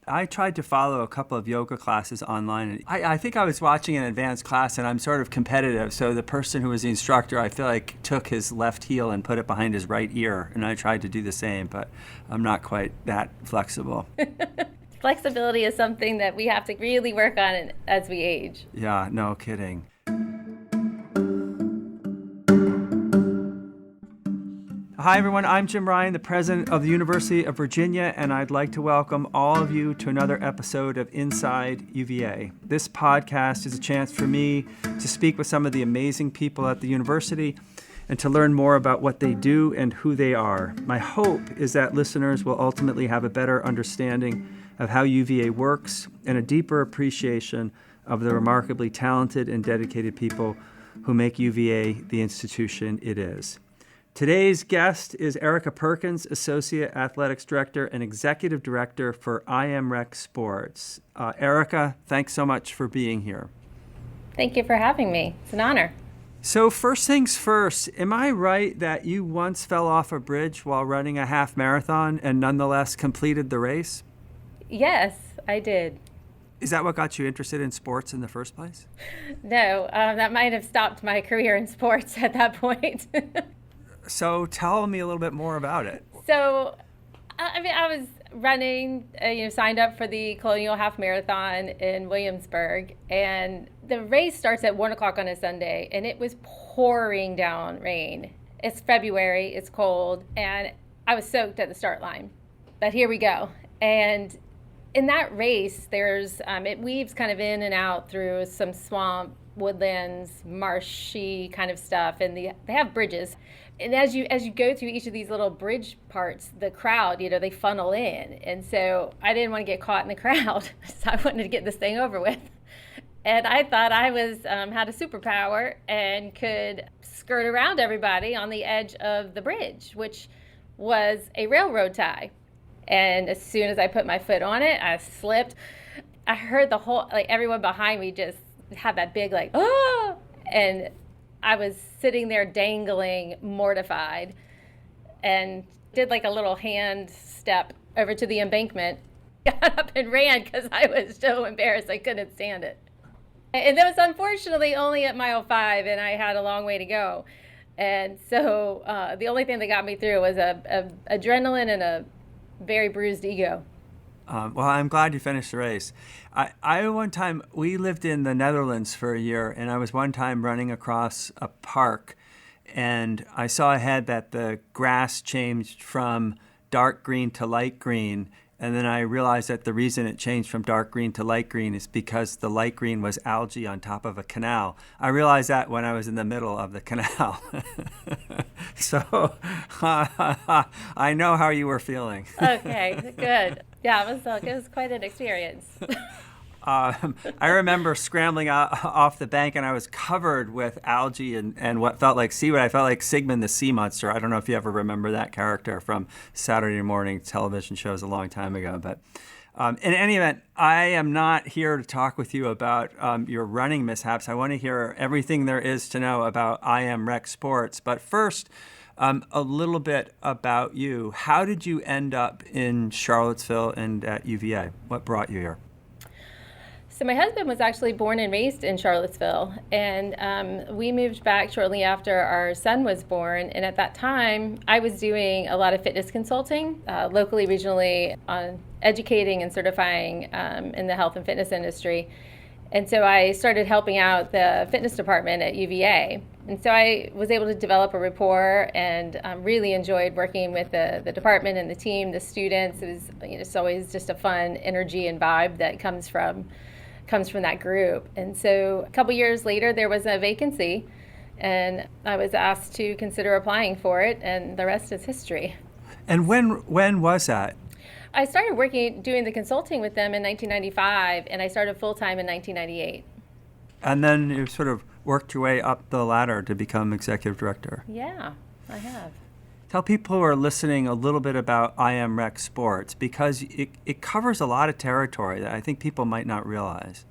I tried to follow a couple of yoga classes online. I think I was watching an advanced class, and I'm sort of competitive. So the person who was the instructor, I feel like, took his left heel and put it behind his right ear. And I tried to do the same, but I'm not quite that flexible. Flexibility is something that we have to really work on as we age. Yeah, no kidding. Hi, everyone. I'm Jim Ryan, the president of the University of Virginia, and I'd like to welcome all of you to another episode of Inside UVA. This podcast is a chance for me to speak with some of the amazing people at the university and to learn more about what they do and who they are. My hope is that listeners will ultimately have a better understanding of how UVA works and a deeper appreciation of the remarkably talented and dedicated people who make UVA the institution it is. Today's guest is Erica Perkins, Associate Athletics Director and Executive Director for IMREC Sports. Erica, thanks so much for being here. Thank you for having me. It's an honor. So first things first, am I right that you once fell off a bridge while running a half marathon and nonetheless completed the race? Yes, I did. Is that what got you interested in sports in the first place? No, that might have stopped my career in sports at that point. So tell me a little bit more about it. So, I was running, signed up for the Colonial Half Marathon in Williamsburg, and the race starts at 1 o'clock on a Sunday, and it was pouring down rain. It's February, it's cold, and I was soaked at the start line. But here we go. And in that race, it weaves kind of in and out through some swamp, woodlands, marshy kind of stuff, and they have bridges. And as you go through each of these little bridge parts, the crowd, they funnel in. And so I didn't want to get caught in the crowd, so I wanted to get this thing over with. And I thought I had a superpower and could skirt around everybody on the edge of the bridge, which was a railroad tie. And as soon as I put my foot on it, I slipped. I heard everyone behind me just have that big oh, and I was sitting there dangling, mortified, and did a little hand step over to the embankment, got up and ran because I was so embarrassed I couldn't stand it. And that was unfortunately only at mile 5, and I had a long way to go. And so the only thing that got me through was a adrenaline and a very bruised ego. Well, I'm glad you finished the race. We lived in the Netherlands for a year, and I was one time running across a park, and I saw ahead that the grass changed from dark green to light green, and then I realized that the reason it changed from dark green to light green is because the light green was algae on top of a canal. I realized that when I was in the middle of the canal. So I know how you were feeling. Okay, good. Yeah, it was quite an experience. I remember scrambling off the bank, and I was covered with algae and what felt like seaweed. I felt like Sigmund the Sea Monster. I don't know if you ever remember that character from Saturday morning television shows a long time ago. But in any event, I am not here to talk with you about your running mishaps. I want to hear everything there is to know about IMREC Sports. But first, a little bit about you. How did you end up in Charlottesville and at UVA? What brought you here? So my husband was actually born and raised in Charlottesville, and we moved back shortly after our son was born. And at that time, I was doing a lot of fitness consulting, locally, regionally, on educating and certifying in the health and fitness industry. And so I started helping out the fitness department at UVA. And so I was able to develop a rapport and really enjoyed working with the department and the team, the students. It was, it's always just a fun energy and vibe that comes from that group. And so a couple years later, there was a vacancy, and I was asked to consider applying for it, and the rest is history. And when was that? I started doing the consulting with them in 1995, and I started full-time in 1998. And then you sort of worked your way up the ladder to become executive director. Yeah, I have. Tell people who are listening a little bit about IMREC Sports, because it covers a lot of territory that I think people might not realize.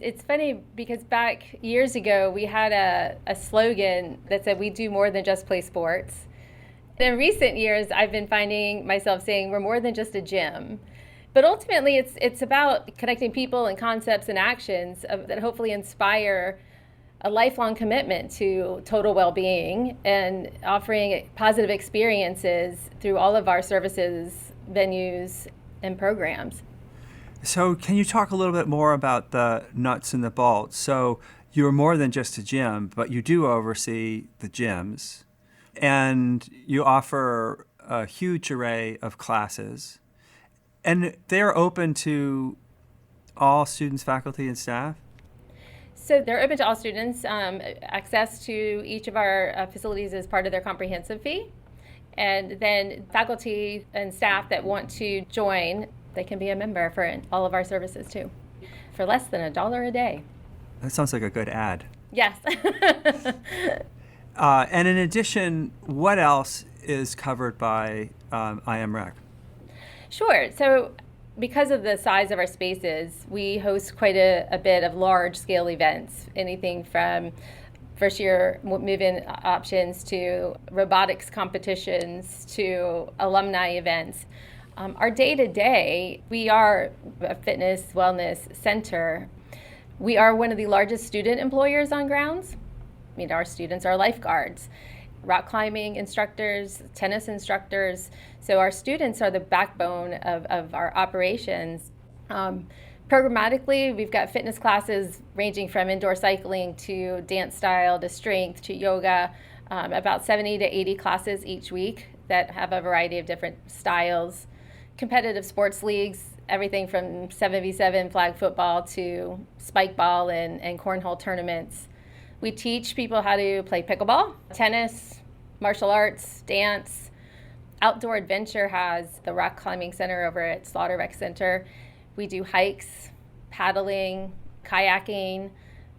It's funny because back years ago, we had a slogan that said, "We do more than just play sports." In recent years, I've been finding myself saying, "We're more than just a gym." But ultimately, it's about connecting people and concepts and actions that hopefully inspire a lifelong commitment to total well-being and offering positive experiences through all of our services, venues, and programs. So can you talk a little bit more about the nuts and the bolts? So you're more than just a gym, but you do oversee the gyms, and you offer a huge array of classes. And they're open to all students, faculty, and staff? So they're open to all students. Access to each of our facilities is part of their comprehensive fee. And then faculty and staff that want to join, they can be a member for all of our services too, for less than $1 a day. That sounds like a good ad. Yes. And in addition, what else is covered by IMREC? Sure. So because of the size of our spaces, we host quite a bit of large-scale events, anything from first-year move-in options to robotics competitions to alumni events. Our day-to-day, we are a fitness wellness center. We are one of the largest student employers on grounds. I mean, our students are lifeguards, rock climbing instructors, tennis instructors. So our students are the backbone of our operations. Programmatically, we've got fitness classes ranging from indoor cycling to dance style to strength to yoga, about 70 to 80 classes each week that have a variety of different styles. Competitive sports leagues, everything from 7v7 flag football to spike ball and cornhole tournaments. We teach people how to play pickleball, tennis, martial arts, dance. Outdoor Adventure has the rock climbing center over at Slaughter Rec Center. We do hikes, paddling, kayaking,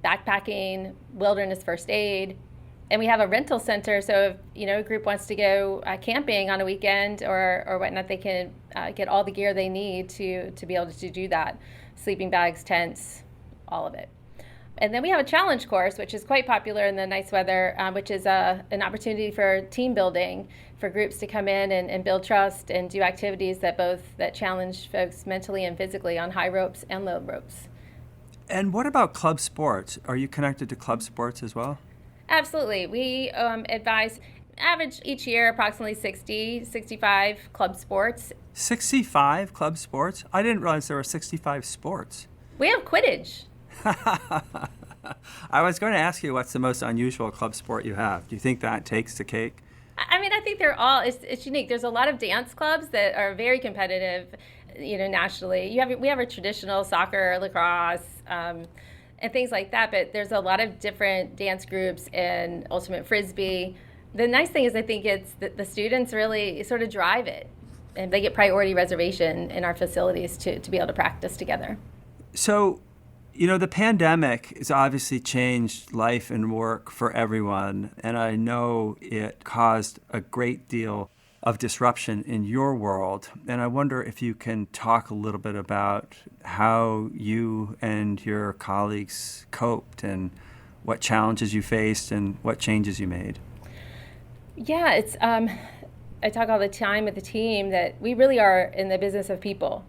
backpacking, wilderness first aid. And we have a rental center, so if a group wants to go camping on a weekend or whatnot, they can get all the gear they need to be able to do that. Sleeping bags, tents, all of it. And then we have a challenge course, which is quite popular in the nice weather, which is an opportunity for team building, for groups to come in and build trust and do activities that challenge folks mentally and physically on high ropes and low ropes. And what about club sports? Are you connected to club sports as well? Absolutely. We advise average each year approximately 65 club sports. 65 club sports? I didn't realize there were 65 sports. We have Quidditch. I was going to ask you what's the most unusual club sport you have. Do you think that takes the cake? I mean, I think they're all, it's unique. There's a lot of dance clubs that are very competitive, nationally. We have a traditional soccer, lacrosse, and things like that, but there's a lot of different dance groups and ultimate frisbee. The nice thing is I think it's that the students really sort of drive it, and they get priority reservation in our facilities to be able to practice together. So, the pandemic has obviously changed life and work for everyone, and I know it caused a great deal of disruption in your world. And I wonder if you can talk a little bit about how you and your colleagues coped and what challenges you faced and what changes you made. Yeah, it's I talk all the time with the team that we really are in the business of people.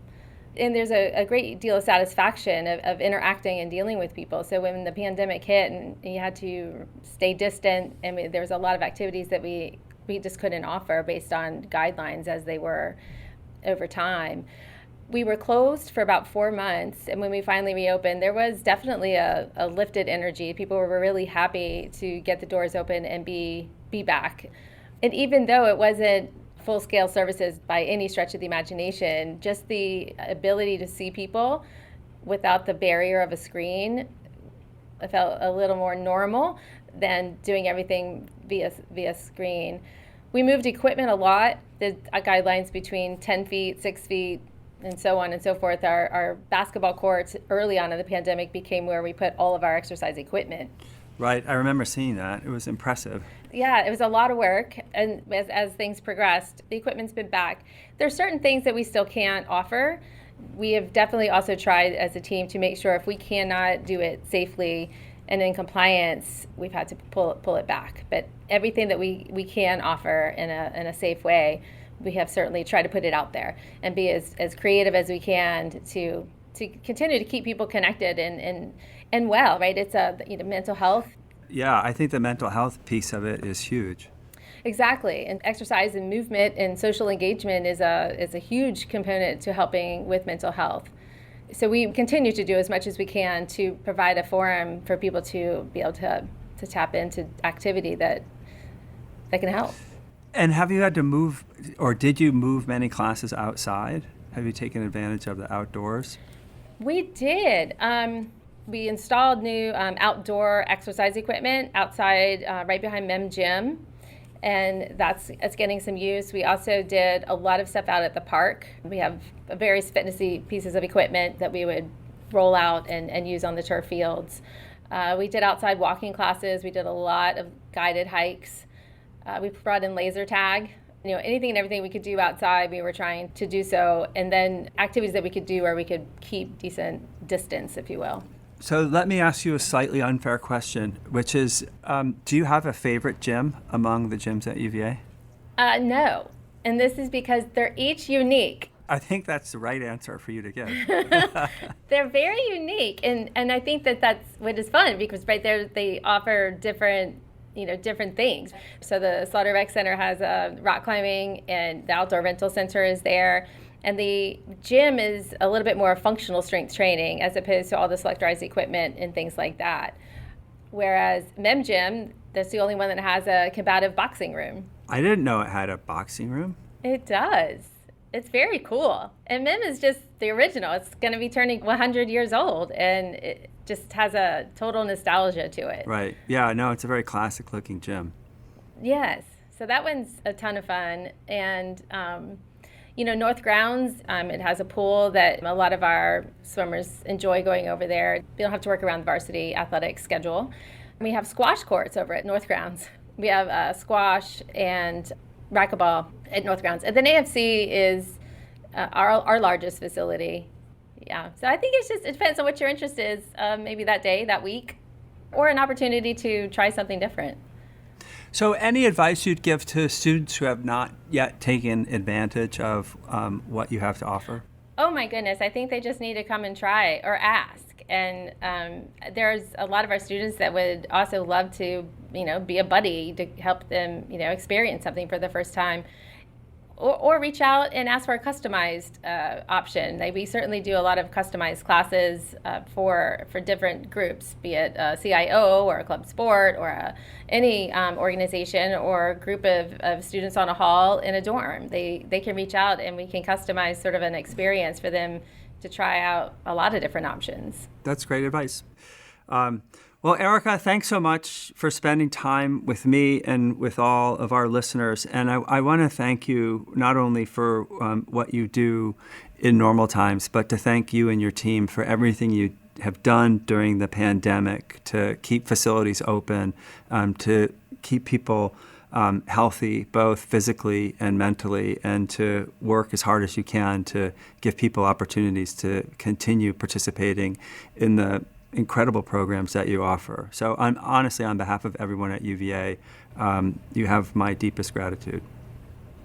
And there's a great deal of satisfaction of interacting and dealing with people. So when the pandemic hit and you had to stay distant, and there was a lot of activities that we just couldn't offer based on guidelines as they were over time. We were closed for about 4 months, and when we finally reopened, there was definitely a lifted energy. People were really happy to get the doors open and be back. And even though it wasn't full-scale services by any stretch of the imagination, just the ability to see people without the barrier of a screen, I felt a little more normal than doing everything via screen. We moved equipment a lot. The guidelines between 10 feet, 6 feet, and so on and so forth. Our basketball courts early on in the pandemic became where we put all of our exercise equipment. Right, I remember seeing that. It was impressive. Yeah, it was a lot of work, and as things progressed, the equipment's been back. There's certain things that we still can't offer. We have definitely also tried as a team to make sure if we cannot do it safely and in compliance, we've had to pull it back. But everything that we can offer in a safe way, we have certainly tried to put it out there and be as creative as we can to continue to keep people connected and well, right? It's mental health. Yeah, I think the mental health piece of it is huge. Exactly, and exercise and movement and social engagement is a huge component to helping with mental health. So we continue to do as much as we can to provide a forum for people to be able to tap into activity that can help. And have you had to move, or did you move many classes outside? Have you taken advantage of the outdoors? We did. We installed new outdoor exercise equipment outside right behind MEM Gym, and it's getting some use. We also did a lot of stuff out at the park. We have various fitnessy pieces of equipment that we would roll out and use on the turf fields. We did outside walking classes. We did a lot of guided hikes. We brought in laser tag. Anything and everything we could do outside, we were trying to do so. And then activities that we could do where we could keep decent distance, if you will. So let me ask you a slightly unfair question, which is, do you have a favorite gym among the gyms at UVA? No. And this is because they're each unique. I think that's the right answer for you to give. They're very unique. And I think that's what is fun, because right there they offer different things. So the Slaughter Rec Center has rock climbing, and the outdoor rental center is there. And the gym is a little bit more functional strength training as opposed to all the selectorized equipment and things like that. Whereas MEM Gym, that's the only one that has a combative boxing room. I didn't know it had a boxing room. It does. It's very cool. And MEM is just the original. It's going to be turning 100 years old, and it just has a total nostalgia to it. Right. Yeah, no, it's a very classic looking gym. Yes. So that one's a ton of fun. And, North Grounds, it has a pool that a lot of our swimmers enjoy going over there. We don't have to work around the varsity athletic schedule. We have squash courts over at North Grounds. We have squash and racquetball at North Grounds. And then AFC is our largest facility. Yeah. So I think it depends on what your interest is, maybe that day, that week, or an opportunity to try something different. So any advice you'd give to students who have not yet taken advantage of what you have to offer? Oh my goodness, I think they just need to come and try or ask. And there's a lot of our students that would also love to, be a buddy to help them, experience something for the first time. Or reach out and ask for a customized option. We certainly do a lot of customized classes for different groups, be it a CIO or a club sport or any organization or group of students on a hall in a dorm. They can reach out and we can customize sort of an experience for them to try out a lot of different options. That's great advice. Well, Erica, thanks so much for spending time with me and with all of our listeners. And I want to thank you not only for what you do in normal times, but to thank you and your team for everything you have done during the pandemic to keep facilities open, to keep people healthy, both physically and mentally, and to work as hard as you can to give people opportunities to continue participating in the incredible programs that you offer. So honestly, on behalf of everyone at UVA, you have my deepest gratitude.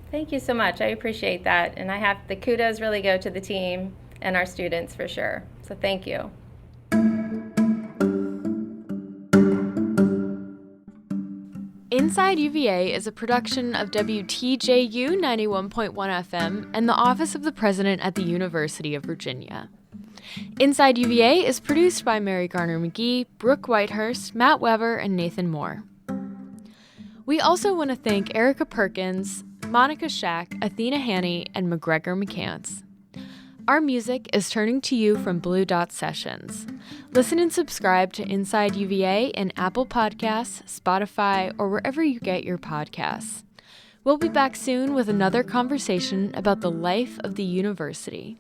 Thank you so much. I appreciate that. And the kudos really go to the team and our students for sure. So thank you. Inside UVA is a production of WTJU 91.1 FM and the Office of the President at the University of Virginia. Inside UVA is produced by Mary Garner McGee, Brooke Whitehurst, Matt Weber, and Nathan Moore. We also want to thank Erica Perkins, Monica Shack, Athena Haney, and McGregor McCants. Our music is Turning to You from Blue Dot Sessions. Listen and subscribe to Inside UVA in Apple Podcasts, Spotify, or wherever you get your podcasts. We'll be back soon with another conversation about the life of the university.